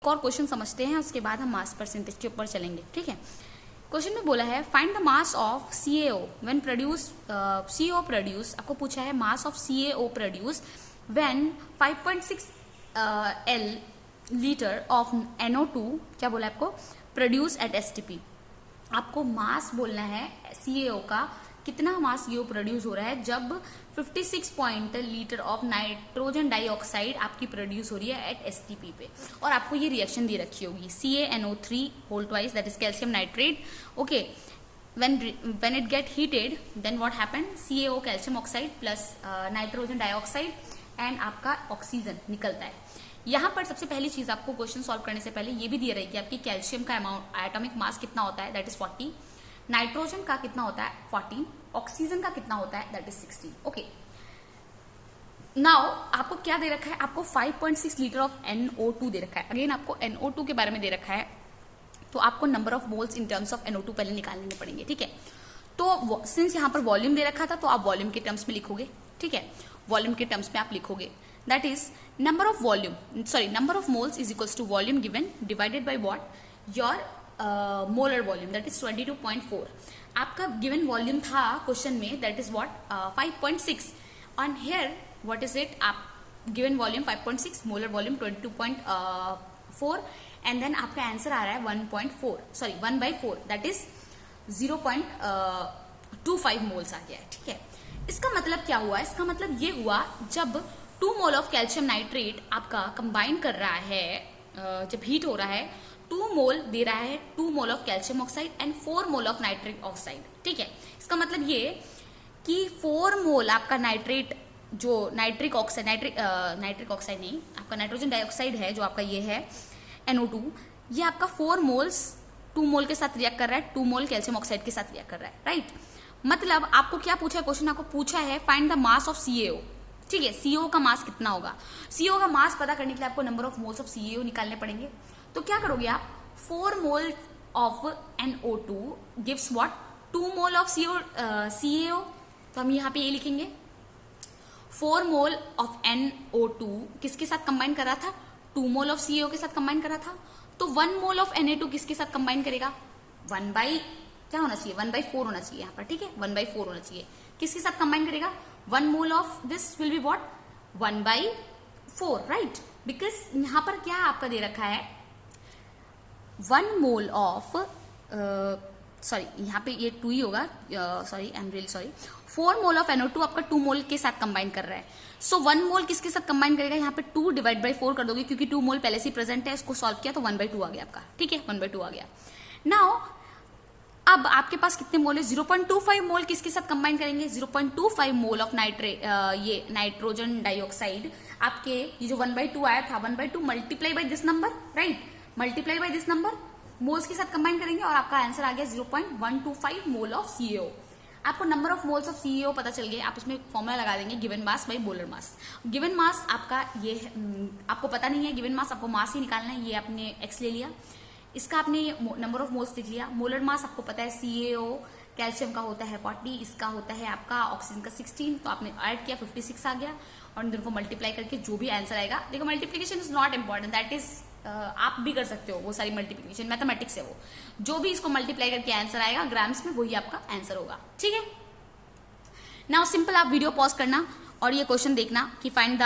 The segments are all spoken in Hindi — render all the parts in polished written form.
एक और क्वेश्चन समझते हैं, उसके बाद हम मास परसेंटेज के ऊपर चलेंगे। ठीक है, क्वेश्चन में बोला है find the mass of CaO when produce CO produce. आपको पूछा है mass of CaO produce when 5.6 L litre of NO2, क्या बोला है आपको, प्रोड्यूस एट STP। आपको मास बोलना है CaO का, कितना मास CO प्रोड्यूस हो रहा है जब 56 लीटर ऑफ नाइट्रोजन डाइऑक्साइड आपकी प्रोड्यूस हो रही है एट STP पे, और आपको ये रिएक्शन दे रखी होगी CaNO3 whole twice that is calcium nitrate. Okay, when it get heated then what happen, CaO calcium oxide plus nitrogen dioxide and आपका ऑक्सीजन निकलता है। यहाँ पर सबसे पहली चीज आपको क्वेश्चन सॉल्व करने से पहले ये भी दिया रहेगी आपकी कैल्शियम का अमाउंट एटॉमिक मास कितना होता है दैट इज 40, नाइट्रोजन का कितना होता है 14, ऑक्सीजन का कितना होता है दैट इज 16। ओके, नाउ आपको क्या दे रखा है, आपको 5.6 लीटर ऑफ NO2 दे रखा है। अगेन आपको NO2 के बारे में दे रखा है, तो आपको number of moles in terms of NO2 पहले निकालने पड़ेंगे। ठीक है, तो सिंस यहाँ पर वॉल्यूम दे रखा था तो आप वॉल्यूम के टर्म्स में लिखोगे। ठीक है, वॉल्यूम के टर्म्स में आप लिखोगे that is number of moles is equals to volume given divided by what, your molar volume that is 22.4। आपका गिवन वॉल्यूम था क्वेश्चन में that is what 5.6 on here what is it, आप given volume 5.6, molar volume 22.4 and then आपका आंसर आ रहा है 1/4 दैट इज 0.25 मोल्स आ गया है। ठीक है, इसका मतलब क्या हुआ, इसका मतलब ये हुआ जब 2 मोल ऑफ कैल्शियम नाइट्रेट आपका कंबाइन कर रहा है, जब हीट हो रहा है 2 मोल दे रहा है 2 mole of calcium oxide and 4 mole of nitric oxide. ठीक है, इसका मतलब ये कि 4 मोल आपका नाइट्रेट, जो नाइट्रिक ऑक्साइड नहीं, आपका नाइट्रोजन डाइऑक्साइड है जो आपका ये है NO2, ये आपका 4 मोल्स 2 मोल के साथ रिएक्ट कर रहा है, 2 मोल कैल्शियम ऑक्साइड के साथ रिएक्ट कर रहा है। राइट, मतलब आपको क्या पूछा है क्वेश्चन, आपको पूछा है find the mass of CaO। ठीक है, CaO का मास कितना होगा, CaO का मास पता करने के लिए आपको number of moles of CaO निकालने पड़ेंगे। तो क्या करोगे आप, 4 mole of NO2 gives what 2 mole of CaO। तो हम यहाँ पे ये लिखेंगे 4 मोल ऑफ NO2 किसके साथ कंबाइन कर रहा था, 2 मोल ऑफ CaO के साथ कंबाइन कर रहा था। तो 1 मोल ऑफ Na2 किसके साथ कंबाइन करेगा, 1/4 होना चाहिए यहाँ पर। ठीक है, 1/4 होना चाहिए, किसके साथ कंबाइन करेगा, 1 mole of this will be what 1/4, right, because यहाँ पर क्या आपका दे रखा है 1 मोल ऑफ यहाँ पे ये 2 ही होगा, I am really sorry, 4 mole of NO2 आपका 2 मोल के साथ कंबाइन कर रहा है। सो 1 मोल किसके साथ कंबाइन करेगा, यहाँ पे 2 डिवाइड बाई 4 कर दोगे क्योंकि 2 मोल पहले से प्रेजेंट है, इसको सॉल्व किया तो 1/2 आ गया आपका। ठीक है, 1/2 आ गया। नाउ अब आपके पास कितने मोल है, 0.25 मोल किसके साथ कंबाइन करेंगे, 0.25 मोल ऑफ ये नाइट्रोजन डाइऑक्साइड आपके, ये जो 1/2 आया था 1/2 multiply by this number, right, multiply by this number moles के साथ कंबाइन करेंगे और आपका आंसर आ गया 0.125 मोल ऑफ CaO। आपको number of moles of CaO पता चल गया, आप इसमें फॉर्मूला लगा देंगे given mass by molar mass. Given mass आपका ये आपको पता नहीं है गिवन मास, आपको मास ही निकालना है, ये आपने x ले लिया, इसका आपने नंबर ऑफ मोल्स लिख लिया। मोलर मास आपको पता है CaO कैल्शियम का होता है 40, इसका होता है आपका ऑक्सीजन का 16, तो आपने ऐड किया 56 आ गया, और इन दोनों को मल्टीप्लाई करके जो भी आंसर आएगा, देखो multiplication is not important, that is आप भी कर सकते हो, वो सारी मल्टीप्लीकेशन मैथमेटिक्स है, वो जो भी इसको मल्टीप्लाई करके आंसर आएगा ग्राम्स में वही आपका आंसर होगा। ठीक है, नाउ सिंपल आप वीडियो पॉज करना और ये क्वेश्चन देखना कि find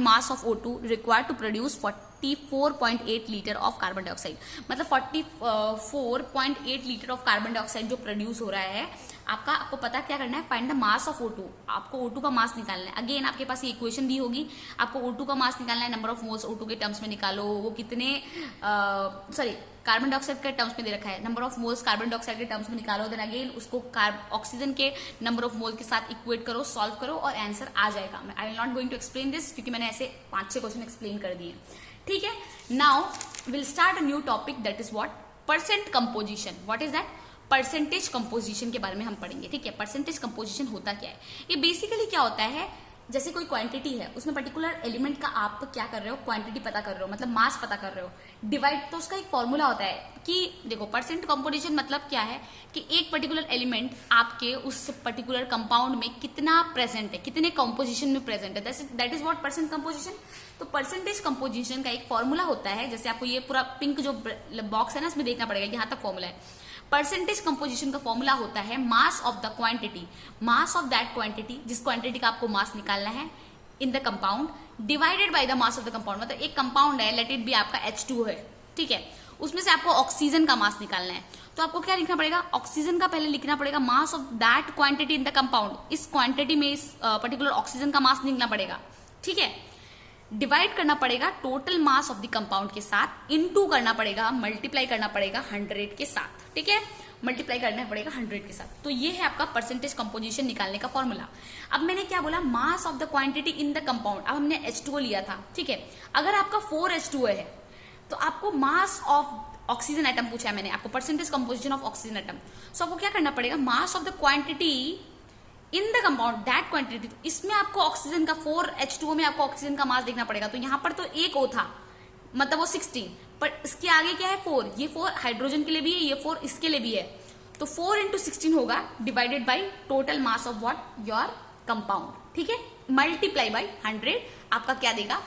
mass of O2 required to produce 44.8 litre of carbon dioxide. मतलब 44.8 लीटर ऑफ कार्बन डाइऑक्साइड जो प्रोड्यूस हो रहा है आपको पता क्या करना है, find the mass of O2। आपको O2 का मास निकालना है। अगेन आपके पास ये इक्वेशन दी होगी, आपको O2 का मास निकालना है, नंबर ऑफ मोल्स O2 के टर्म्स में निकालो, वो कितने कार्बन डाइऑक्साइड के टर्म्स में दे रखा है, number of moles carbon dioxide के टर्म्स में निकालो, देन अगेन उसको ऑक्सीजन के नंबर ऑफ मोल के साथ इक्वेट करो, सॉल्व करो और आंसर आ जाएगा। I will not going to explain this क्योंकि मैंने ऐसे 5-6 क्वेश्चन एक्सप्लेन कर दिए। ठीक है, now will start a new topic that is what percent composition. What is that, percentage composition के बारे में हम पढ़ेंगे। ठीक है, परसेंटेज कंपोजिशन होता क्या है, ये बेसिकली क्या होता है जैसे कोई क्वांटिटी है, उसमें पर्टिकुलर एलिमेंट का आप क्या कर रहे हो, क्वांटिटी पता कर रहे हो, मतलब मास पता कर रहे हो, डिवाइड, तो उसका एक फॉर्मूला होता है कि देखो परसेंट कंपोजिशन मतलब क्या है कि एक पर्टिकुलर एलिमेंट आपके उस पर्टिकुलर कंपाउंड में कितना प्रेजेंट है, कितने कंपोजिशन में प्रेजेंट है, that is what percent composition. तो परसेंटेज कंपोजिशन का एक फॉर्मूला होता है, जैसे आपको ये पूरा पिंक जो बॉक्स है ना, इसमें देखना पड़ेगा, यहाँ तक फॉर्मूला है। परसेंटेज कंपोजिशन का फॉर्मूला होता है mass of the quantity, mass of that quantity, जिस क्वांटिटी का आपको मास निकालना है इन the compound, divided by the mass of the compound. मतलब एक कंपाउंड है, लेट इट बी आपका H2 है, ठीक है, उसमें से आपको ऑक्सीजन का मास निकालना है, तो आपको क्या लिखना पड़ेगा, ऑक्सीजन का पहले लिखना पड़ेगा mass of that quantity in the compound, इस क्वांटिटी में इस पर्टिकुलर ऑक्सीजन का मास निकलना पड़ेगा, ठीक है। डिवाइड करना पड़ेगा total mass of the compound के साथ, इनटू करना पड़ेगा, मल्टीप्लाई करना पड़ेगा 100 के साथ, ठीक है, मल्टीप्लाई करना पड़ेगा 100 के साथ। तो ये है आपका परसेंटेज कंपोजिशन निकालने का फॉर्मूला। अब मैंने क्या बोला, मास of the quantity in the compound. अब हमने H2O लिया था, ठीक है, अगर आपका 4H2O है तो आपको मास ऑफ ऑक्सीजन एटम पूछा है मैंने आपको, percentage composition of oxygen atom. So आपको क्या करना पड़ेगा, mass of the quantity in the compound that quantity, तो इसमें आपको ऑक्सीजन का 4H2O में आपको ऑक्सीजन का मास देखना पड़ेगा। तो यहाँ पर तो एक O था, मतलब वो 16, पर इसके आगे क्या है 4, ये 4 हाइड्रोजन के लिए भी है, ये 4 इसके लिए भी है, तो 4 × 16 होगा, divided by total mass of what your compound, ठीक है, मल्टीप्लाई बाई 100, आपका क्या देगा,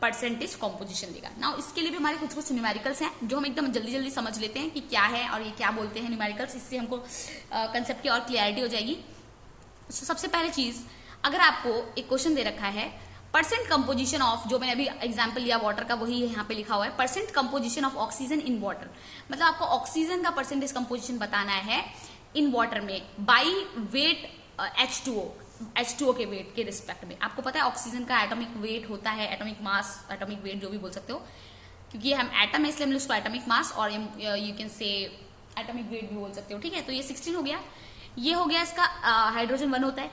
परसेंटेज कंपोजिशन देगा। नाउ इसके लिए भी हमारे कुछ कुछ न्यूमेरिकल्स हैं जो हम एकदम जल्दी जल्दी समझ लेते हैं कि क्या है और ये क्या बोलते हैं न्यूमेरिकल्स, इससे हमको कंसेप्ट की और क्लियरिटी हो जाएगी। सबसे पहले चीज, अगर आपको एक क्वेश्चन दे रखा है परसेंट कंपोजिशन ऑफ, जो मैंने अभी एग्जांपल लिया वाटर का, वही यहाँ पे लिखा हुआ है, percent composition of oxygen in water, मतलब आपको ऑक्सीजन का परसेंटेज कंपोजिशन बताना है इन वाटर में बाई वेट H2O के वेट के रिस्पेक्ट में। आपको पता है ऑक्सीजन का एटॉमिक वेट होता है, एटॉमिक मास, एटॉमिक वेट जो भी बोल सकते हो, क्योंकि हम एटम है इसलिए हम उसको एटॉमिक मास और you can say atomic weight भी बोल सकते हो, ठीक है। तो ये 16 हो गया, ये हो गया इसका हाइड्रोजन 1 होता है।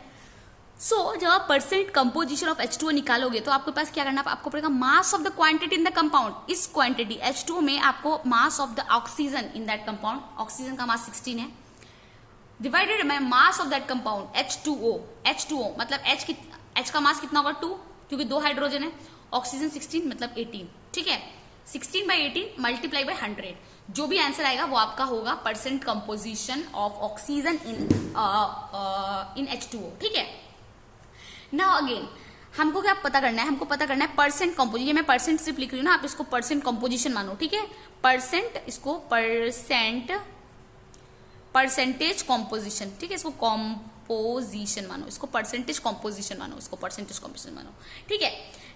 सो जब आप परसेंट कंपोजिशन ऑफ H2O निकालोगे तो आपके पास क्या करना, आपको पड़ेगा mass of the quantity in the compound, इस क्वांटिटी H2O में आपको मास of the oxygen in that compound, oxygen का मास 16 है, divided by mass of that compound H2O मतलब H का मास कितना होगा 2, क्योंकि 2 हाइड्रोजन है, ऑक्सीजन 16 मतलब 18, ठीक है, 16/18 मल्टीप्लाई बाय 100, जो भी आंसर आएगा वो आपका होगा percent composition of oxygen in H2O, ठीक है। नाउ अगेन हमको क्या पता करना है, हमको पता करना है परसेंट कंपोजिशन, ये मैं परसेंट सिर्फ लिख रही हूँ ना, आप इसको परसेंट कंपोजिशन मानो, ठीक है, परसेंट, इसको परसेंटेज कंपोजिशन, ठीक है, इसको कंपोजिशन मानो, इसको परसेंटेज कंपोजिशन मानो, इसको परसेंटेज कंपोजिशन मानो, ठीक है।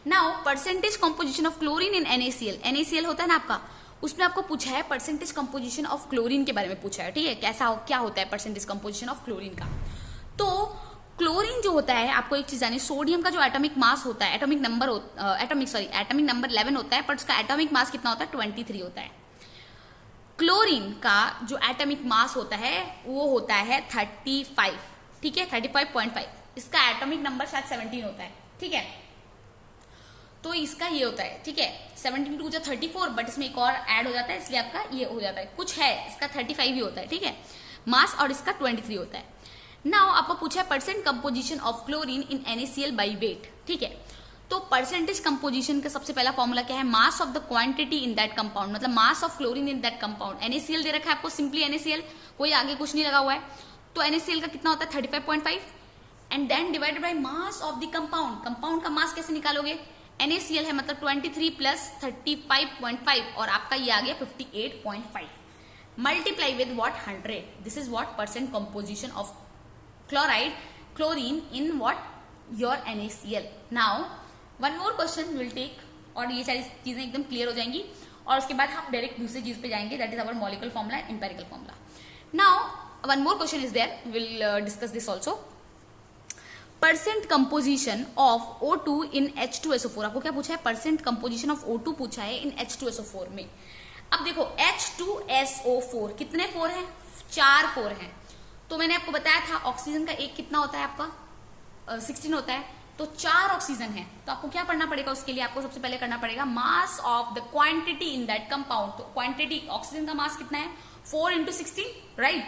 Now percentage composition of chlorine in NaCl होता है ना आपका, उसमें आपको पूछा है परसेंटेज कंपोजिशन ऑफ क्लोरीन के बारे में पूछा है, ठीक है, क्या होता है परसेंटेज कंपोजिशन ऑफ क्लोरीन का। तो क्लोरीन जो होता है, आपको एक चीज जानी, सोडियम का जो एटॉमिक मास होता है, एटॉमिक नंबर 11 होता है, पर उसका एटॉमिक मास कितना होता है 23 होता है। क्लोरीन का जो एटॉमिक मास होता है वो होता है 35, ठीक है, 35.5, इसका एटॉमिक नंबर शायद 17 होता है, ठीक है, तो इसका ये होता है, ठीक है, 17 टू 34, बट इसमें एक और ऐड हो जाता है, इसलिए आपका ये हो जाता है, कुछ है इसका 35 ही होता है, ठीक है, मास, और इसका 23 होता है। नाउ आपको पूछा है percent composition of chlorine in NaCl by wait, ठीक है, तो परसेंटेज कंपोजिशन का सबसे पहला फॉर्मूला क्या है, mass of the quantity in that compound, मतलब mass of chlorine in that compound. NaCl दे रखा है आपको, सिंपली NaCl, कोई आगे कुछ नहीं लगा हुआ है, तो NaCl का कितना होता है 35.5, and then divided by mass of the compound. Compound का मास कैसे निकालोगे, NaCl है मतलब 23 प्लस 35.5, और आपका ये आ गया 58.5, multiply with what 100, this is what percent composition of chlorine in what your NaCl. Now one more question will take, और ये सारी चीजें एकदम क्लियर हो जाएंगी, और उसके बाद हम डायरेक्ट दूसरी चीज पे जाएंगे, that is our molecular formula, empirical formula. Now one more question is there, will discuss this also, percent composition of O2 in H2SO4। आपको क्या पूछा है, परसेंट कंपोजिशन ऑफ O2 पूछा है इन H2SO4 में। अब देखो H2SO4 कितने 4 हैं, 4 4 हैं, तो मैंने आपको बताया था ऑक्सीजन का एक कितना होता है आपका 16 होता है, तो 4 ऑक्सीजन है, तो आपको क्या पढ़ना पड़ेगा, उसके लिए आपको सबसे पहले करना पड़ेगा mass of the quantity in that compound. तो क्वांटिटी, ऑक्सीजन का मास कितना है 4 × 16, right,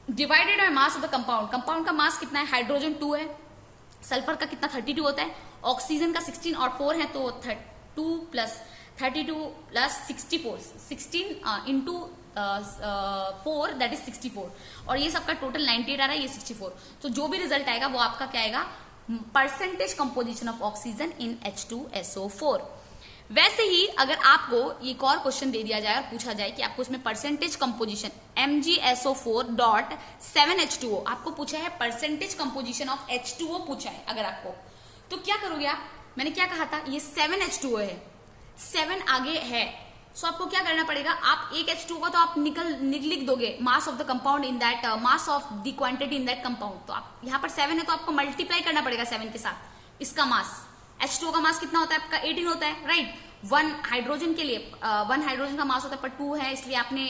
divided by mass of the compound. Compound का मास कितना है, हाइड्रोजन 2 है, सल्फर का कितना 32 होता है, ऑक्सीजन का 16 और 4 है तो 2 plus 32 plus 64, 16 into 4 that is 64, और ये सबका टोटल 98 आ रहा है, ये 64। तो जो भी रिजल्ट आएगा वो आपका क्या आएगा, percentage composition of oxygen in H2SO4। वैसे ही अगर आपको एक और क्वेश्चन दे दिया जाए और पूछा जाए कि आपको इसमें परसेंटेज कंपोजिशन MgSO4.7H2O आपको पूछा है, परसेंटेज कंपोजिशन ऑफ H2O पूछा है अगर आपको, तो क्या करोगे आप, मैंने क्या कहा था, ये 7H2O है, 7 आगे है, सो आपको क्या करना पड़ेगा, आप एक H2O का तो आप लिख दोगे मास of the compound in that, mass of the quantity in that compound, तो आप यहाँ पर 7 है तो आपको मल्टीप्लाई करना पड़ेगा 7 के साथ इसका मास। H2O का मास कितना होता है आपका, 18 होता है, राइट। 1 हाइड्रोजन के लिए 1 हाइड्रोजन का मास होता है, पर 2 है इसलिए आपने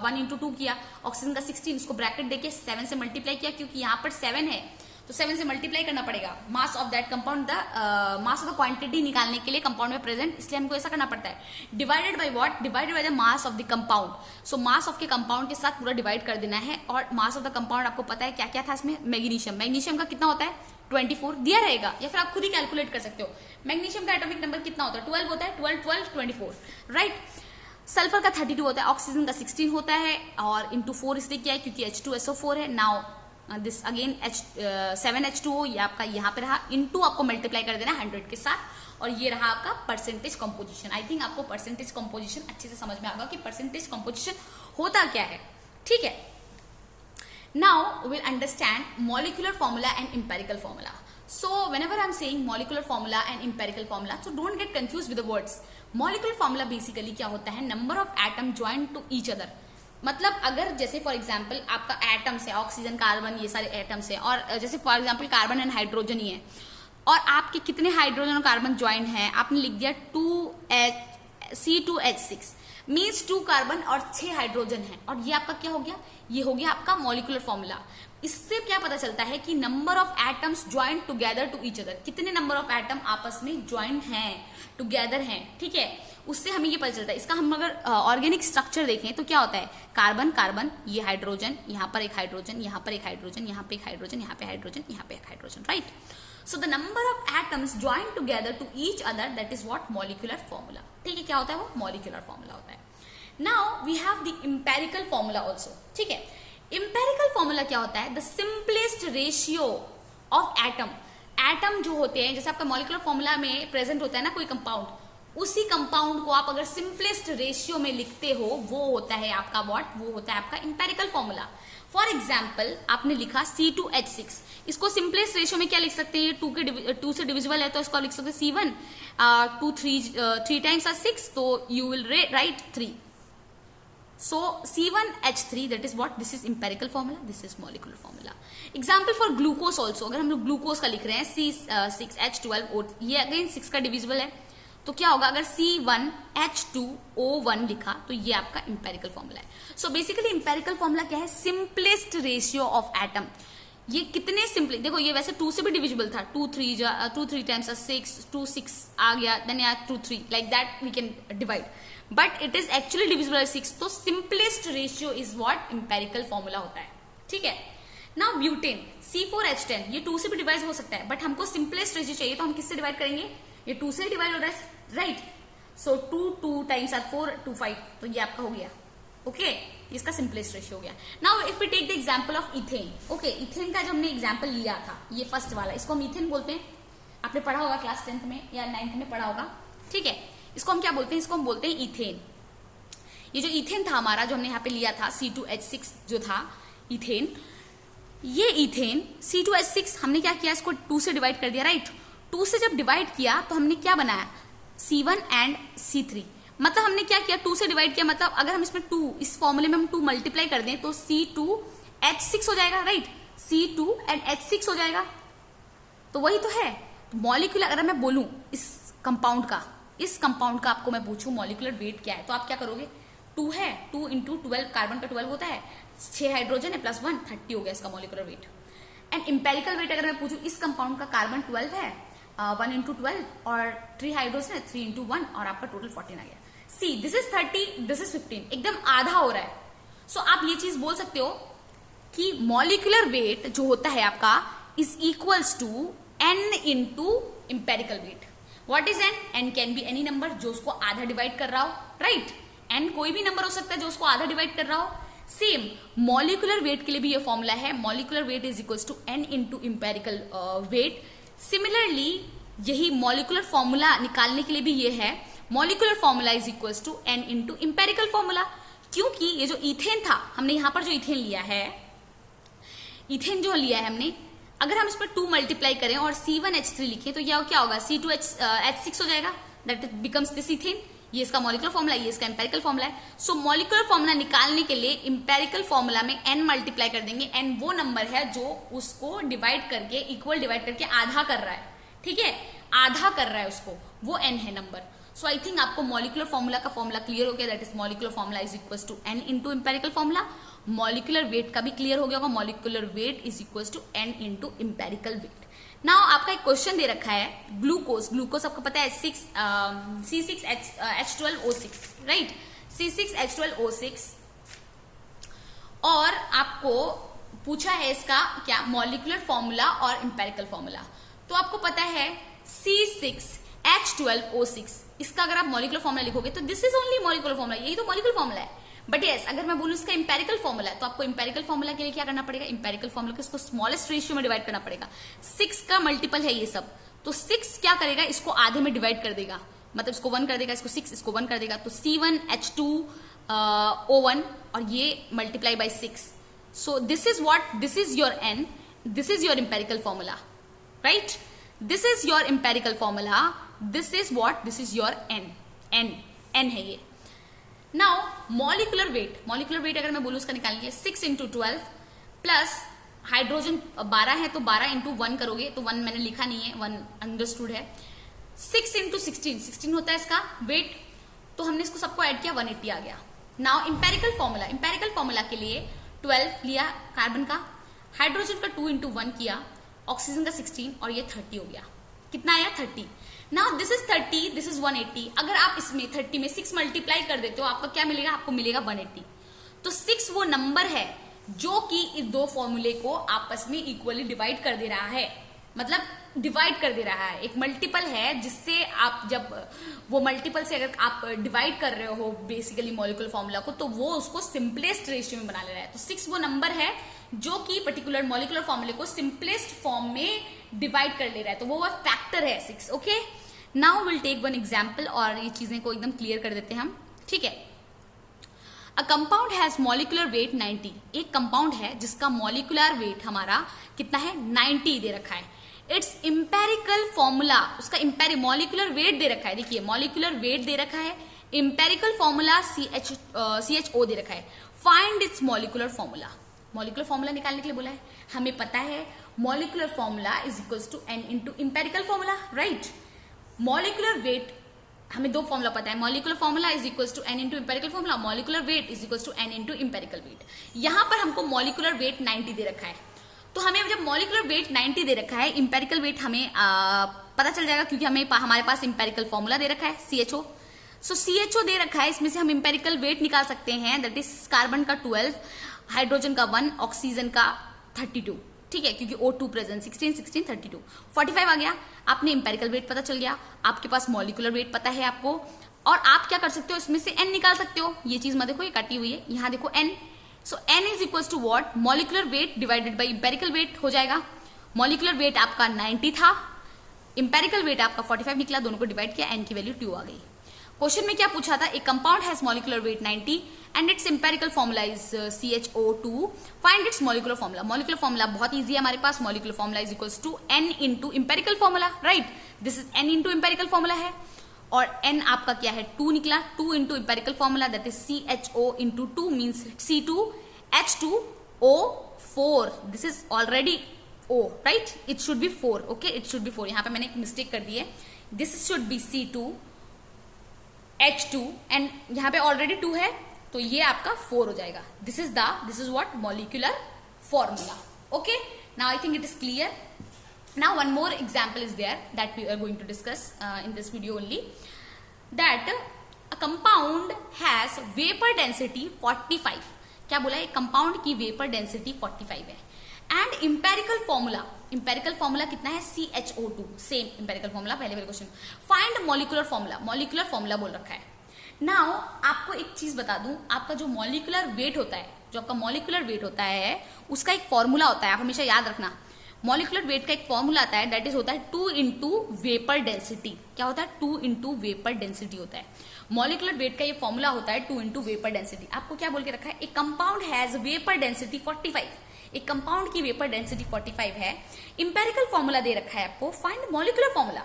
1 इंटू 2 किया। ऑक्सीजन का 16, इसको ब्रैकेट देके 7 से मल्टीप्लाई किया, क्योंकि यहाँ पर 7 है तो 7 से मल्टीप्लाई करना पड़ेगा mass of that compound, the mass of the quantity निकालने के लिए कंपाउंड में प्रेजेंट, इसलिए हमको ऐसा करना पड़ता है। Divided by what, divided by the mass of the compound. So mass of के कंपाउंड के साथ पूरा डिवाइड कर देना है, और मास ऑफ द कंपाउंड आपको पता है क्या क्या था इसमें, मैग्नीशियम, मैग्नीशियम का कितना होता है 24 दिया रहेगा, या फिर आप खुद ही कैलकुलेट कर सकते हो। मैग्नीशियम का एटॉमिक नंबर कितना होता है, 12 होता है, 12 12 24, राइट। सल्फर का 32 होता है, ऑक्सीजन का 16 होता है, और इंटू 4 इसलिए किया है क्योंकि H2SO4 है। नाउ दिस अगेन 7H2O, ये आपका यहाँ पे रहा, इंटू आपको मल्टीप्लाई कर देना 100 के साथ, और ये रहा आपका परसेंटेज कंपोजिशन। आई थिंक आपको परसेंटेज कंपोजिशन अच्छे से समझ में आएगा कि परसेंटेज कंपोजिशन होता क्या है, ठीक है। Now we'll understand molecular formula and empirical formula. So whenever I'm saying molecular formula and empirical formula, so don't get confused with the words. Molecular formula basically क्या होता है, number of atom joined to each other. मतलब अगर जैसे फॉर एग्जाम्पल आपका एटम्स है, ऑक्सीजन, कार्बन, ये सारे एटम्स है, और जैसे for example carbon and hydrogen ही है, और आपके कितने हाइड्रोजन और कार्बन ज्वाइंट हैं, आपने लिख दिया C2H6 मीन्स 2 कार्बन और 6 हाइड्रोजन है, और ये आपका क्या हो गया, ये हो गया आपका मॉलिक्यूलर फॉर्मूला। इससे क्या पता चलता है कि number of atoms joint together to each other, कितने नंबर ऑफ एटम आपस में ज्वाइंट हैं, टुगेदर हैं, ठीक है, उससे हमें ये पता चलता है। इसका हम अगर ऑर्गेनिक स्ट्रक्चर देखें तो क्या होता है, कार्बन कार्बन, ये हाइड्रोजन, यहाँ पर एक हाइड्रोजन, यहाँ पर एक हाइड्रोजन, यहाँ पे एक हाइड्रोजन, यहाँ पे हाइड्रोजन, यहाँ पे एक hydrogen, right. So the number of atoms joined together to each other, that is what molecular formula, ठीक है, क्या होता है वो molecular formula होता है। Now we have the empirical formula also, ठीक है। empirical formula क्या होता है, the simplest ratio of atom जो होते हैं, जैसे आपका molecular formula में present होता है ना कोई कंपाउंड, उसी कंपाउंड को आप अगर सिंपलेस्ट रेशियो में लिखते हो वो होता है आपका व्हाट, वो होता है आपका इंपेरिकल फॉर्मूला। फॉर एग्जाम्पल आपने लिखा C2H6, इसको सिंपलेस्ट रेशियो में क्या लिख सकते हैं, 2 से डिविजिबल है तो इसको लिख सकते हैं C1, 3 टाइम्स 6 तो you will write 3, so C1H3 that is what, this is empirical formula, this is molecular formula. Example for glucose also, अगर हम लोग ग्लूकोज का लिख रहे हैं C6H12O, ये अगेन 6 का डिविजिबल है, तो क्या होगा, अगर C1H2O1 लिखा तो ये आपका इंपेरिकल फॉर्मूला है। सो बेसिकली इंपेरिकल फॉर्मूला क्या है, सिंपलेस्ट रेशियो ऑफ एटम। ये कितने सिंपल, देखो ये वैसे 2 से भी डिविजिबल था, 2 3 टाइम्स 6, 2 6 आ गया, देन या 2 3, like that we can divide, but it is actually divisible by 6, तो simplest ratio is what, empirical formula होता है, ठीक है। नाउ ब्यूटेन C4H10, ये 2 से भी डिवाइड हो सकता है, बट हमको सिंपलेस्ट रेशियो चाहिए तो हम किससे डिवाइड करेंगे, ये 2 से डिवाइड हो रहा है, राइट। सो 2 टाइम्स 4 2 5, तो ये आपका हो गया, ओके, इसका सिंपलेस्ट रेशियो हो गया। Now if we take the example of ethane, okay, ethane का जो हमने एग्जांपल लिया था, ये फर्स्ट वाला, इसको हम इथेन बोलते हैं, आपने पढ़ा होगा क्लास 10th में या 9th में पढ़ा होगा, ठीक है। इसको हम क्या बोलते हैं, इसको हम बोलते हैं इथेन। ये जो इथेन था हमारा, जो हमने यहाँ पे लिया था C2H6 जो था इथेन, ये इथेन C2H6 हमने क्या किया, इसको 2 से डिवाइड कर दिया, राइट। 2 से जब डिवाइड किया तो हमने क्या बनाया, C1 एंड C3, मतलब हमने क्या किया, 2 से डिवाइड किया, मतलब अगर हम इसमें 2, इस फॉर्मूले में हम 2 मल्टीप्लाई कर दें तो C2H6 हो जाएगा, राइट, C2 एंड H6 हो जाएगा, तो वही तो है मॉलिक्यूलर। अगर मैं बोलूं इस कंपाउंड का आपको मैं पूछूं मॉलिक्यूलर वेट क्या है, तो आप क्या करोगे, 2 है, 2 इंटू 12, कार्बन का 12 होता है, 6 हाइड्रोजन है प्लस 1 30 हो गया इसका molecular weight. And empirical weight अगर मैं पूछूं, इस कंपाउंड का कार्बन 12 है, 1 इंटू 12 और 3 हाइड्रोजन है, 3 इंटू 1 और आपका टोटल 14 आ गया। See this is 30, this is 15, एकदम आधा हो रहा है। सो आप ये चीज बोल सकते हो कि मॉलिक्यूलर वेट जो होता है आपका is equals to n into empirical weight. What is n? n can be any number जो उसको आधा डिवाइड कर रहा हो, राइट? n कोई भी नंबर हो सकता है जो उसको आधा डिवाइड कर रहा हो. सेम मॉलिक्यूलर वेट के लिए भी ये फॉर्मूला है. Molecular weight is equal to n into empirical weight. Similarly यही मॉलिक्यूलर फॉर्मूला निकालने के लिए भी ये है. Molecular formula is equal to n into empirical formula. क्योंकि ये जो इथेन था, हमने यहां पर जो इथेन लिया है, इथेन जो लिया है हमने, अगर हम इस पर 2 मल्टीप्लाई करें और C1H3 लिखें तो यह क्या होगा? C2H6 हो जाएगा. That becomes this ethane. ये इसका मॉलिक्यूलर फॉर्मूला है, ये इसका इंपेरिकल फॉर्मूला है. सो मॉलिक्यूलर फॉर्मूला निकालने के लिए इंपेरिकल फॉर्मूला में n मल्टीप्लाई कर देंगे. n वो नंबर है जो उसको डिवाइड करके, इक्वल डिवाइड करके आधा कर रहा है. ठीक है, आधा कर रहा है उसको, वो n है नंबर. सो आई थिंक आपको मॉलिक्यूलर फॉर्मूला का फॉर्मूला क्लियर हो गया. That is molecular formula is equal to n into empirical formula. Molecular weight का भी क्लियर हो गया होगा. Molecular weight is equal to n into empirical weight. Now आपका एक क्वेश्चन दे रखा है ग्लूकोज. ग्लूकोज आपको पता है C6H12O6, राइट? C6H12O6. और आपको पूछा है इसका क्या? मॉलिक्यूलर फॉर्मूला और इंपेरिकल फॉर्मूला. तो आपको पता है C6H12O6, इसका अगर आप मॉलिक्यूलर फॉर्मूला लिखोगे तो this is only molecular formula. यही तो मॉलिक्यूलर फॉर्मूला है. बट यस, अगर मैं बोलूं इसका इंपेरिकल फॉर्मूला है तो आपको इंपेरिकल फॉर्मूला के लिए क्या करना पड़ेगा? इंपेरिकल फॉर्मूला को इसको स्मॉलेस्ट रेशियो में डिवाइड करना पड़ेगा. 6 का मल्टीपल है ये सब, तो 6 क्या करेगा? इसको आधे में डिवाइड कर देगा. मतलब इसको 1 कर देगा, इसको 6, इसको 1 कर देगा. तो C1H2O1 और ये multiply by 6. So this is what? This is your n. This is your empirical formula, right? This is your empirical formula. This is what? This is your n. n है ये. Now molecular weight. Molecular weight अगर मैं बोलूं उसका निकालने के लिए 6 इंटू 12 प्लस हाइड्रोजन 12 है तो 12 इंटू 1 करोगे तो 1 मैंने लिखा नहीं है, 1 अंडरस्टूड है. 6 इंटू 16 होता है इसका वेट. तो हमने इसको सबको ऐड किया, 180 आ गया. Now empirical formula. Empirical formula के लिए 12 लिया कार्बन का, हाइड्रोजन का 2 इंटू 1 किया, ऑक्सीजन का 16 और ये 30 हो गया. कितना आया? 30. Now this is 30, this is 180. अगर आप इसमें 30 में 6 मल्टीप्लाई कर देते हो आपको क्या मिलेगा? आपको मिलेगा 180. तो 6 वो नंबर है जो कि इस दो फॉर्मूले को आपस में इक्वली डिवाइड कर दे रहा है. मतलब डिवाइड कर दे रहा है. एक मल्टीपल है जिससे आप जब वो मल्टीपल से अगर आप डिवाइड कर रहे हो बेसिकली मॉलिक्यूलर फॉर्मूला को तो वो उसको सिंपलेस्ट रेशियो में बना ले रहा है. तो 6 वो नंबर है जो कि पर्टिकुलर मॉलिक्यूलर फॉर्मूले को सिंपलेस्ट फॉर्म में डिवाइड कर ले रहा है. तो वो फैक्टर है 6. Okay, now will take one example और ये चीजें को एकदम क्लियर कर देते हैं हम. ठीक है, अ कंपाउंड हैज मॉलिक्यूलर वेट 90. एक कंपाउंड है जिसका मॉलिक्यूलर वेट हमारा कितना है? 90 दे रखा है. इट्स इंपेरिकल फॉर्मूला, उसका मॉलिक्यूलर वेट दे रखा है. देखिए मॉलिक्यूलर वेट दे रखा है, इंपेरिकल फॉर्मूला CHO दे रखा है. Find its molecular formula. Molecular formula निकालने के लिए बोला है. हमें पता है molecular formula is equals to n into empirical formula, right? Molecular weight हमें दो फॉर्मूला पता है. Molecular formula is equals to n into empirical formula. Molecular weight is equals to n into empirical weight. यहां पर हमको मॉलिक्यूलर वेट 90 दे रखा है. तो हमें जब मॉलिक्यूलर वेट 90 दे रखा है, इंपेरिकल वेट हमें पता चल जाएगा क्योंकि हमारे पास इंपेरिकल फॉर्मूला दे रखा है CHO. सो CHO दे रखा है, इसमें से हम इंपेरिकल वेट निकाल सकते हैं. दैट इज कार्बन का 12, हाइड्रोजन का 1, ऑक्सीजन का 32. ठीक है, क्योंकि O2 प्रेजेंट 16, 16, 32, 45 आ गया. आपने इंपेरिकल वेट पता चल गया, आपके पास मॉलिक्यूलर वेट पता है आपको. और आप क्या कर सकते हो? इसमें से n निकाल सकते हो. ये चीज मत देखो, ये कटी हुई है, यहां देखो n. So n is equal to what? Molecular weight divided by empirical weight हो जाएगा. मॉलिक्यूलर वेट आपका 90 था, इंपेरिकल वेट आपका 45 निकला, दोनों को डिवाइड किया, n की वैल्यू 2 आ गई. क्वेश्चन में क्या पूछा था? एक compound has molecular weight 90 and its empirical formula is CHO2. Find its molecular formula. Molecular formula बहुत इजी है हमारे पास. Molecular formula is equal to n into empirical formula, right? This is n into empirical formula है और n आपका क्या है? 2 निकला. 2 into empirical formula that is CHO into 2 means C2H2O4. This is already O, right? It should be 4. Okay, it should be 4. यहां पे मैंने एक मिस्टेक कर दी है. This should be C2H2 and यहां पे ऑलरेडी 2 है तो ये आपका 4 हो जाएगा. This is what? Molecular formula. Okay, now I think it is clear. Now one more example is there that we are going to discuss in this video only. That a compound has vapour density 45. क्या बोला है? कंपाउंड की वेपर डेंसिटी 45 है and empirical formula empirical formula कितना है CHO2, सेम इंपेरिकल फॉर्मूला पहले वाले question. Find molecular formula, molecular formula बोल रखा है। नाउ आपको एक चीज बता दूं, आपका जो मॉलिक्यूलर वेट होता है, जो आपका मॉलिक्यूलर वेट होता है उसका एक फॉर्मूला होता है, आप हमेशा याद रखना। मॉलिक्यूलर वेट का एक फॉर्मूला आता है, दैट इज होता है 2 इंटू वेपर डेंसिटी। क्या होता है? 2 इंटू वेपर डेंसिटी होता है। मॉलिक्यूलर वेट का ये फॉर्मूला होता है 2 इंटू वेपर डेंसिटी। आपको क्या बोल के रखा है? एक कंपाउंड हैज वेपर डेंसिटी 45, एक कंपाउंड की वेपर डेंसिटी 45 है। इंपेरिकल फॉर्मूला दे रखा है आपको, फाइंड मॉलिक्यूलर फॉर्मूला।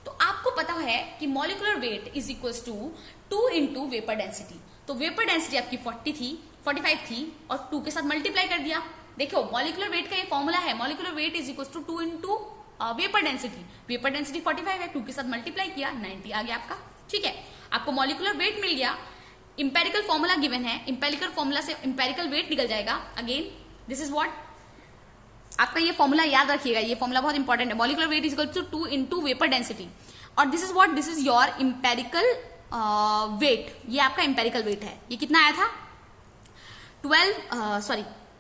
तो आपको पता है कि molecular weight is equal to 2 into vapour density. तो वेपर डेंसिटी आपकी 45 थी और 2 के साथ मल्टीप्लाई कर दिया। देखो मॉलिक्यूलर वेट का ये फॉर्मूला है, molecular weight is equal to 2 into vapour density. Vapour density 45 है, 2 के साथ मल्टीप्लाई किया, 90 आ गया आपका। ठीक है, आपको मॉलिक्यूलर वेट मिल गया। इंपेरिकल फॉर्मूला गिवन है, इंपेरिकल फॉर्मूला से इंपेरिकल वेट निकल जाएगा। अगेन दिस इज व्हाट, आपका ये फॉर्मूला याद रखिएगा, ये फॉर्मूला बहुत इंपॉर्टेंट है। Molecular weight is equal to 2 into vapour density, और this is what, this is your empirical weight. ये आपका इंपेरिकल वेट है। ये कितना आया था?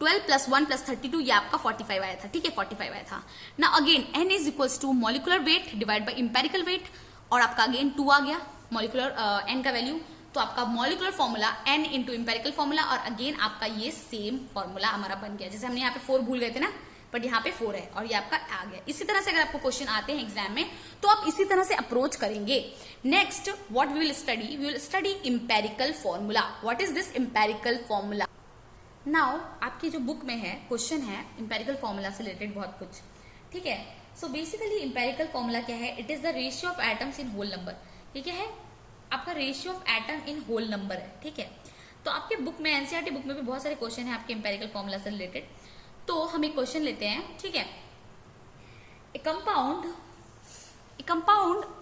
12 प्लस 1 प्लस 32, ये आपका 45 आया था। ठीक है, 45 आया था ना। Again n is equals to molecular weight divide by empirical weight, और आपका अगेन 2 आ गया मॉलिक्यूलर n का वैल्यू। तो आपका molecular formula n into empirical formula, और अगेन आपका ये सेम फॉर्मूला हमारा बन गया। जैसे हमने यहाँ पे 4 भूल गए थे ना, बट यहाँ पे 4 है और ये आपका आ गया। इसी तरह से अगर आपको क्वेश्चन आते हैं एग्जाम में तो आप इसी तरह से अप्रोच करेंगे। Next what we will study empirical formula. What is this empirical formula? Now आपकी जो बुक में है क्वेश्चन है इंपेरिकल फॉर्मूला से रिलेटेड बहुत कुछ। ठीक है, सो बेसिकली इंपेरिकल फॉर्मूला क्या है? It is the ratio of atoms in whole number. ये क्या है? आपका ratio of atom in whole number है। ठीक है, तो आपके बुक में, एनसीईआरटी बुक में भी बहुत सारे क्वेश्चन है आपके इंपेरिकल फॉर्मूला से रिलेटेड। तो हम एक क्वेश्चन लेते हैं। ठीक है, ए कंपाउंड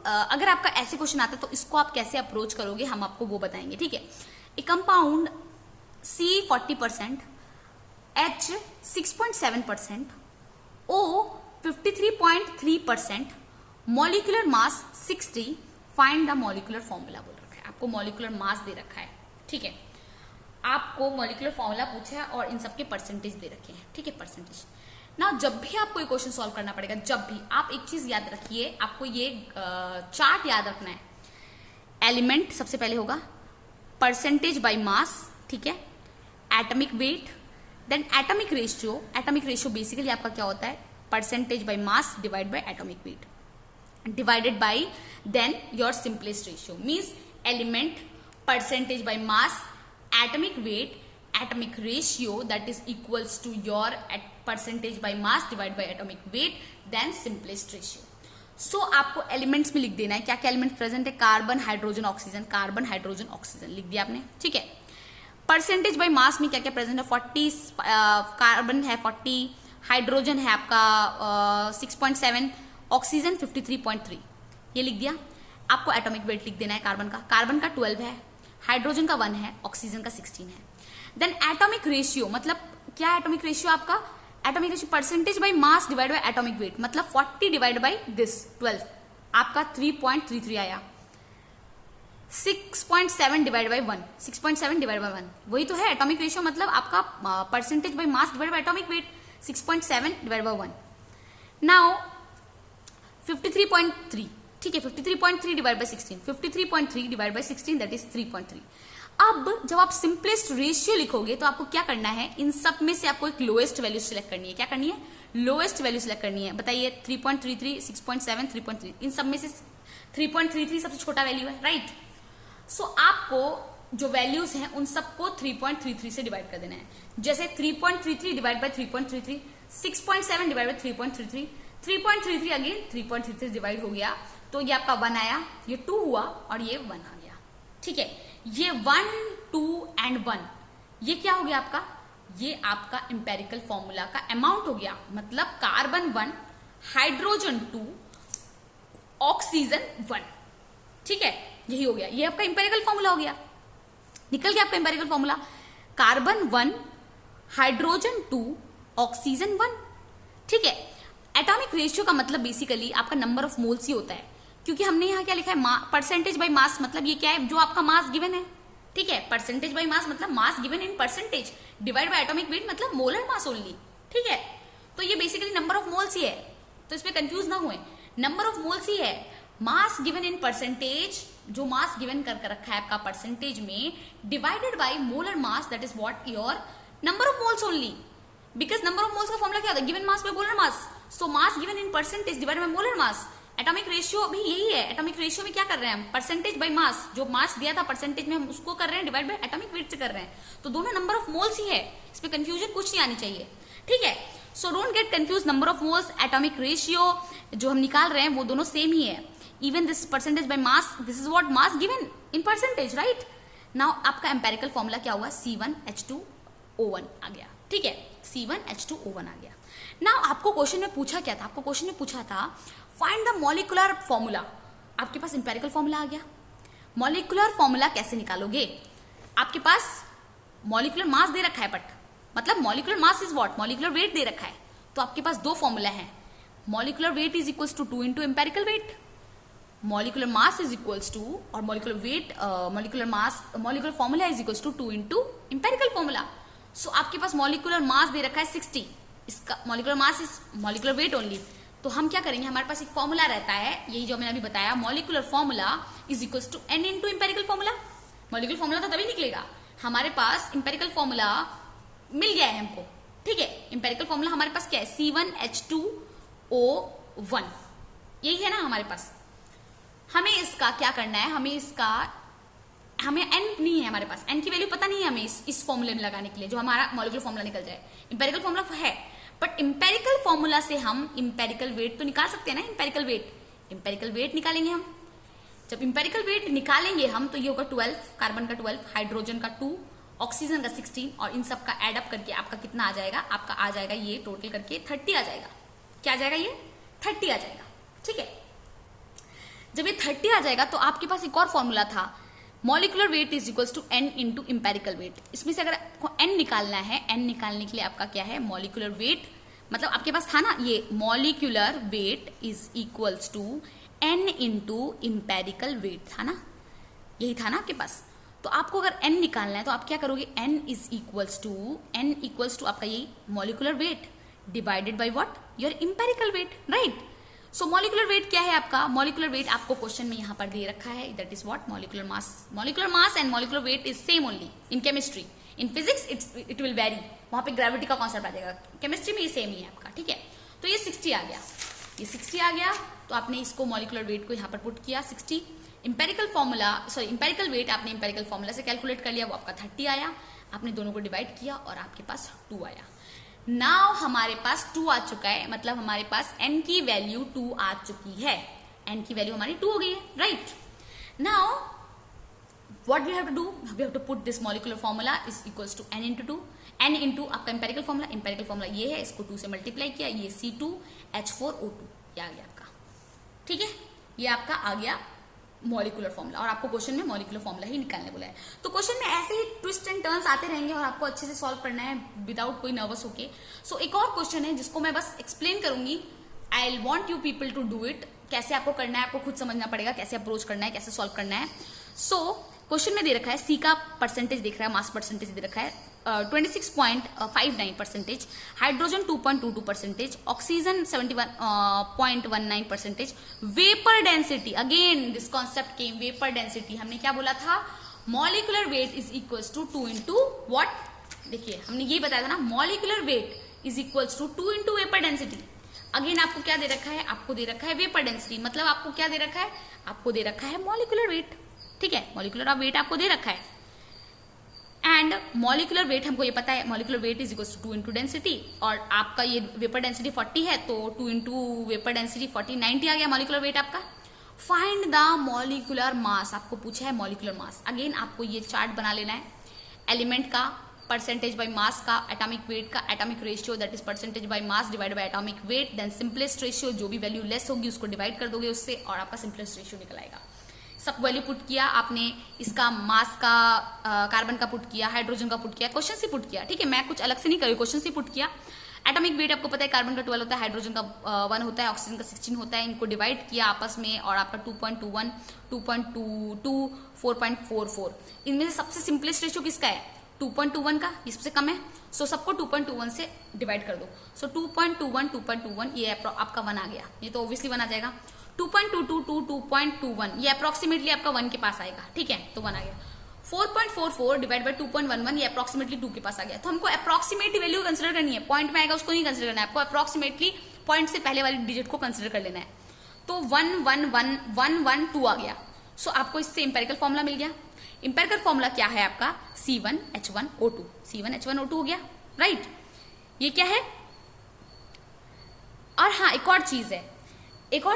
अगर आपका ऐसे क्वेश्चन आता है तो इसको आप कैसे अप्रोच करोगे हम आपको वो बताएंगे। ठीक है, ए compound C 40%, H 6.7%, O 53.3%, molecular mass 60, find the molecular formula बोल रखा है। आपको मॉलिक्यूलर मास दे रखा है। ठीक है, आपको मॉलिक्यूलर फॉर्मूला पूछा है और इन सबके परसेंटेज दे रखे हैं। ठीक है, परसेंटेज ना। जब भी आपको ये क्वेश्चन सॉल्व करना पड़ेगा, जब भी आप एक चीज याद रखिए, आपको ये चार्ट याद रखना है। एलिमेंट सबसे पहले होगा, परसेंटेज बाय मास, ठीक है, atomic weight, then atomic ratio. Atomic ratio basically आपका क्या होता है? Percentage by mass divide by atomic weight divided by then your simplest ratio, means element, percentage by mass, atomic weight, atomic ratio, that is equals to your percentage by mass divided by atomic weight, then simplest ratio. So आपको एलिमेंट्स में लिख देना है क्या क्या एलिमेंट प्रेजेंट है। Carbon, hydrogen, oxygen, carbon, hydrogen, oxygen लिख दिया आपने। ठीक है, परसेंटेज बाय मास में क्या क्या प्रेजेंट है? 40 कार्बन है, 40 हाइड्रोजन है आपका 6.7, ऑक्सीजन 53.3, ये लिख दिया। आपको एटॉमिक वेट लिख देना है कार्बन का 12 है, हाइड्रोजन का 1 है, ऑक्सीजन का 16 है। देन एटॉमिक रेशियो, मतलब क्या है एटॉमिक रेशियो आपका? Atomic ratio percentage by mass divide by atomic wait, मतलब 40 डिवाइड बाय दिस 12, आपका 3.33 आया। 6.7 डिवाइड बाय 1, 6.7 डिवाइड बाय 1 वही तो है एटॉमिक रेशियो, मतलब आपका percentage by mass divide by atomic wait 6.7 divide by 1। Now 53.3, ठीक है, 53.3 divide by 16, 53.3 divide by 16 that is 3.3। अब जब आप सिंपलेस्ट रेशियो लिखोगे तो आपको क्या करना है? इन सब में से आपको एक लोएस्ट वैल्यू सिलेक्ट करनी है। क्या करनी है? लोएस्ट वैल्यू सिलेक्ट करनी है। बताइए 3.33, 6.7, 3.3, इन सब में से 3.33 सबसे छोटा वैल्यू है, राइट? सो आपको जो वैल्यूज हैं उन सबको 3.33 से डिवाइड कर देना है। जैसे 3.33 divide by 3.33, 6.7 divide by 3.33, 3.33 again 3.33 divide हो गया, तो ये आपका 1 आया, ये 2 हुआ और ये 1 आ गया। ठीक है, ये 1, 2 एंड 1 ये क्या हो गया आपका? ये आपका इंपेरिकल फॉर्मूला का अमाउंट हो गया, मतलब कार्बन 1, हाइड्रोजन 2, ऑक्सीजन 1। ठीक है, यही हो गया, ये आपका इंपेरिकल फॉर्मूला हो गया। निकल गया आपका empirical formula, carbon 1, hydrogen 2, oxygen 1। ठीक है, एटॉमिक रेशियो का मतलब बेसिकली आपका नंबर ऑफ मोल्स ही होता है, क्योंकि हमने यहाँ क्या लिखा है? परसेंटेज बाय मास, मतलब ये क्या है? जो आपका मास गिवन है। ठीक है, परसेंटेज बाय मास मतलब mass given in percentage divide by atomic wait, मतलब मोलर मास ओनली। ठीक है, तो ये बेसिकली नंबर ऑफ मोल्स ही है, तो इसमें कंफ्यूज ना हुए, नंबर ऑफ मोल्स ही है। मास गिवन इन परसेंटेज, जो मास गिवन कर रखा है आपका परसेंटेज में, divided by molar mass, that is what your number of moles only, because number of moles का फॉर्मूला क्या होता है, given mass by molar mass, so mass given in percentage divided by molar mass. Atomic ratio भी यही है, एटॉमिक रेशियो में क्या कर रहे हैं हम, परसेंटेज बाय मास, जो मास दिया था परसेंटेज में हम उसको कर रहे हैं डिवाइड बाय एटॉमिक वेट से कर रहे हैं, तो दोनों नंबर ऑफ मोल्स ही है, इसमें कंफ्यूजन कुछ नहीं आनी चाहिए, ठीक है। So don't get confuse, number of moles, atomic ratio जो हम निकाल रहे हैं वो दोनों सेम ही है। Even this percentage by mass, this is what mass given in percentage, right. Now आपका एम्पेरिकल फॉर्मूला क्या हुआ, C1H2O1 आ गया, ठीक है, C1H2O1 आ गया। नाउ आपको क्वेश्चन में पूछा क्या था, आपको क्वेश्चन में पूछा था फाइंड द मॉलिक्यूलर फॉर्मूला, आपके पास एम्पेरिकल फॉर्मूला आ गया, मॉलिक्यूलर फॉर्मूला कैसे निकालोगे, आपके पास मॉलिक्यूलर मास दे रखा है, बट मतलब molecular mass is what, molecular weight दे रखा है, तो आपके पास दो फॉर्मूला है, molecular weight is equals to 2 into empirical weight, molecular mass is equals to, और molecular weight, molecular mass, molecular formula is equals to 2 into empirical formula. So आपके पास मॉलिक्यूलर मास दे रखा है 60, इसका molecular mass is molecular weight only, तो हम क्या करेंगे, हमारे पास एक फॉर्मूला रहता है, यही जो मैंने अभी बताया, molecular formula is equals to n into empirical formula. Molecular formula तो तभी निकलेगा, हमारे पास एम्पेरिकल फॉर्मूला मिल गया है हमको, ठीक है। एम्पेरिकल फॉर्मूला हमारे पास क्या है, C1H2O1, यही है ना हमारे पास। हमें इसका क्या करना है, हमें n नहीं है हमारे पास, n की वैल्यू पता नहीं है हमें इस फॉर्मूले में लगाने के लिए, जो हमारा मॉलिक्यूलर फॉर्मूला निकल जाए। एम्पेरिकल फॉर्मूला है, बट एम्पेरिकल फॉर्मूला से हम एम्पेरिकल वेट तो निकाल सकते हैं ना, एम्पेरिकल वेट निकालेंगे हम। जब एम्पेरिकल वेट निकालेंगे हम, तो ये होगा 12, कार्बन का 12, हाइड्रोजन का 2, ऑक्सीजन का 16, और इन सब का एड अप करके आपका कितना आ जाएगा, आपका आ जाएगा ये टोटल करके 30 आ जाएगा। क्या आ जाएगा, ये 30 आ जाएगा, ठीक है। जब ये 30 आ जाएगा तो आपके पास एक और फॉर्मूला था, molecular weight is equals to n into empirical weight. इसमें से अगर आपको n निकालना है, n निकालने के लिए आपका क्या है, मॉलिक्यूलर वेट, मतलब आपके पास था ना ये, molecular weight is equals to n into empirical weight, था ना, यही था ना आपके पास। तो आपको अगर n निकालना है तो आप क्या करोगे, n इक्वल्स टू आपका यही molecular weight divided by what, your empirical weight, right. So molecular weight क्या है आपका, मॉलिक्यूलर वेट आपको क्वेश्चन में यहां पर दे रखा है, that is what, molecular mass and molecular weight is same only in chemistry, in physics it will very, वहां पे ग्रेविटी का कॉन्सेप्ट आ जाएगा, केमिस्ट्री में ये सेम ही है आपका, ठीक है। तो ये 60 आ गया, ये 60 आ गया, तो आपने इसको मॉलिक्यूलर वेट को यहाँ पर पुट किया 60, एम्पेरिकल वेट आपने एम्पेरिकल फॉर्मूला से कैलकुलेट कर लिया, वो आपका 30 आया, आपने दोनों को डिवाइड किया और आपके पास 2 आया। नाउ हमारे पास 2 आ चुका है, मतलब हमारे पास n की वैल्यू 2 आ चुकी है, n की वैल्यू हमारी 2 हो गई है, right. Now what we have to do, we have to put this molecular formula is equals to n into 2, n into आपका एम्पेरिकल फॉर्मूला ये है, इसको 2 से मल्टीप्लाई किया, ये C2H4O2 ये आ गया आपका, ठीक है, ये आपका आ गया मॉलिक्यूलर फॉर्मूला, और आपको क्वेश्चन में मॉलिक्यूलर फॉर्मूला ही निकालने बोला है। तो क्वेश्चन में ऐसे ही ट्विस्ट एंड टर्न्स आते रहेंगे और आपको अच्छे से सॉल्व करना है विदाउट कोई नर्वस होके। सो एक और क्वेश्चन है जिसको मैं बस एक्सप्लेन करूंगी, I want you people to do it, कैसे आपको करना है आपको खुद समझना पड़ेगा, कैसे अप्रोच करना है, कैसे सॉल्व करना है। सो क्वेश्चन में दे रखा है, सी का परसेंटेज देख रहा है, मास परसेंटेज दे रखा है 26.59%, hydrogen 2.22%, oxygen 71.19%, vapour density, again this concept came, vapour density, हमने क्या बोला था, molecular weight is equals to 2 into what, देखिए हमने ये बताया था ना, molecular weight is equals to 2 into vapour density. Again आपको क्या दे रखा है, आपको दे रखा है वेपर डेंसिटी, मतलब आपको क्या दे रखा है, आपको दे रखा है मॉलिक्यूलर वेट, ठीक है, मॉलिक्यूलर वेट आपको दे रखा है, एंड मॉलिक्यूलर वेट हमको ये पता है, molecular weight is equals to 2 into density, और आपका ये वेपर डेंसिटी 40 है, तो 2 इंटू वेपर डेंसिटी 40, 90 आ गया मॉलिक्यूलर वेट आपका। फाइंड द मॉलिक्यूलर मास, आपको पूछा है मॉलिक्यूलर मास। अगेन आपको ये चार्ट बना लेना है, एलिमेंट का, परसेंटेज बाय मास का, एटॉमिक वेट का, atomic ratio that is percentage by mass divide by atomic weight, then simplest ratio, जो भी वैल्यू लेस होगी उसको डिवाइड कर दोगे उससे, और आपका सिंपलेस्ट रेशियो निकल आएगा। सब वैल्यू पुट किया आपने, इसका मास का, कार्बन का पुट किया, हाइड्रोजन का पुट किया, क्वेश्चन से पुट किया, ठीक है, मैं कुछ अलग से नहीं करी, क्वेश्चन से पुट किया। एटॉमिक वेट आपको पता है, कार्बन का 12 होता है, हाइड्रोजन का 1 होता है, ऑक्सीजन का 16 होता है, इनको डिवाइड किया आपस में, और आपका 2.21, 2.22, 4.44, इनमें से सबसे सिंपलेस्ट रेशियो किसका है, 2.21 का, ये सबसे कम है, सो सबको 2.21 से डिवाइड कर दो। सो 2.21 ये आपका 1 आ गया, ये तो ऑब्वियसली 1 आ जाएगा। 2.22 2.21 ये अप्रोक्सीमेटली आपका 1 के पास आएगा, ठीक है, तो 1 आ गया। 4.44 डिवाइड बाय 2.11 ये अप्रोक्सीमेटली 2 के पास आ गया। तो हमको अप्रोक्सीमेटली वैल्यू कंसिडर करनी है, पॉइंट में आएगा उसको नहीं कंसिडर करना है, आपको अप्रोक्सीमेटली पॉइंट से पहले वाली डिजिट को कंसिडर कर लेना है। तो 1 आ गया। सो आपको इससे इंपेरिकल फॉर्मूला मिल गया। इंपेरिकल फॉर्मूला क्या है आपका, C1H1O2, C1H1O2 हो गया, राइट। ये क्या है, और हाँ एक और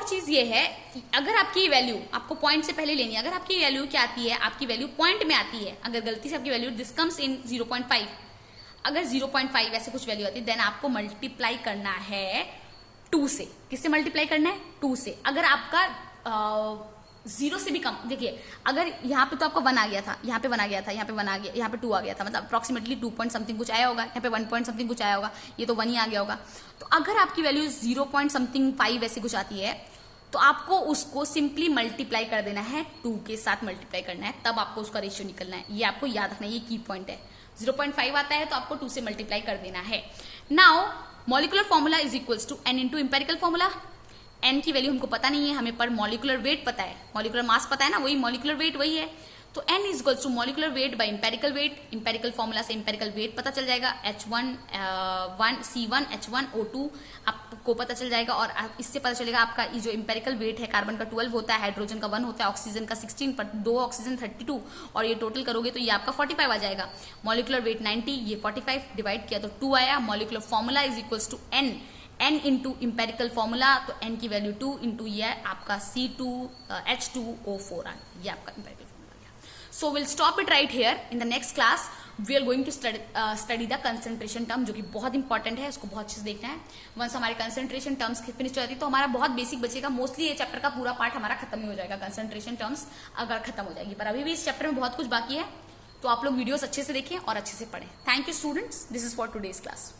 चीज ये है कि अगर आपकी वैल्यू आपको पॉइंट से पहले लेनी है, अगर आपकी वैल्यू क्या आती है, आपकी वैल्यू पॉइंट में आती है, अगर गलती से आपकी वैल्यू दिस कम्स इन 0.5, अगर 0.5 ऐसे कुछ वैल्यू आती है, देन आपको मल्टीप्लाई करना है 2 से। किससे मल्टीप्लाई करना है, 2 से। अगर आपका 0 से भी कम, देखिए अगर यहाँ पे तो आपका 1 आ गया था, यहाँ पे 1 आ गया था, यहाँ पे 1 आ गया, यहाँ पे 2 आ गया था, मतलब अप्रोक्सीमेटली 2 पॉइंट समथिंग कुछ आया होगा, यहाँ पे 1 पॉइंट समथिंग कुछ आया होगा, ये तो 1 ही आ गया होगा। तो अगर आपकी वैल्यू 0 पॉइंट समथिंग 5 ऐसी कुछ आती है, तो आपको उसको सिंपली मल्टीप्लाई कर देना है, 2 के साथ मल्टीप्लाई करना है, तब आपको उसका रेशियो निकलना है। ये आपको याद रखना है, ये की पॉइंट है। 0.5 आता है तो आपको 2 से मल्टीप्लाई कर देना है। Now molecular formula is equals to n into empirical formula. n की वैल्यू हमको पता नहीं है, हमें पर मॉलिक्यूलर वेट पता है, मॉलिक्यूलर मास पता है ना, वही मॉलिक्यूलर वेट वही है। तो n is equals to molecular weight by empirical weight. Empirical formula से इंपेरिकल वेट पता चल जाएगा, C1H1O2 आपको पता चल जाएगा, और इससे पता चलेगा आपका ये जो इंपेरिकल वेट है, कार्बन का 12 होता है, हाइड्रोजन का 1 होता है, ऑक्सीजन का 16, पर 2 ऑक्सीजन 32, और ये टोटल करोगे तो ये आपका 45 आ जाएगा। मॉलिक्यूलर वेट 90, ये 45 डिवाइड किया तो 2 आया। Molecular formula is equals to n into empirical formula, तो n की वैल्यू 2 इंटू ये आपका C2H2O4 आ गया, ये आपका इंपेरिकल फॉर्मूला आ गया। So will stop it right here. In the next class we are going to study the concentration term, जो कि बहुत इंपॉर्टेंट है, उसको बहुत अच्छे से देखना है। वंस हमारे कंसंट्रेशन टर्म्स फिनिश हो जाती है तो हमारा बहुत बेसिक बचेगा, मोस्टली ये चैप्टर का पूरा पार्ट हमारा खत्म ही हो जाएगा, कंसंट्रेशन टर्म्स अगर खत्म हो जाएगी। पर अभी भी इस चैप्टर में बहुत कुछ बाकी है, तो आप लोग वीडियोस अच्छे से देखें और अच्छे से पढ़ें। Thank you students, this is for today's class.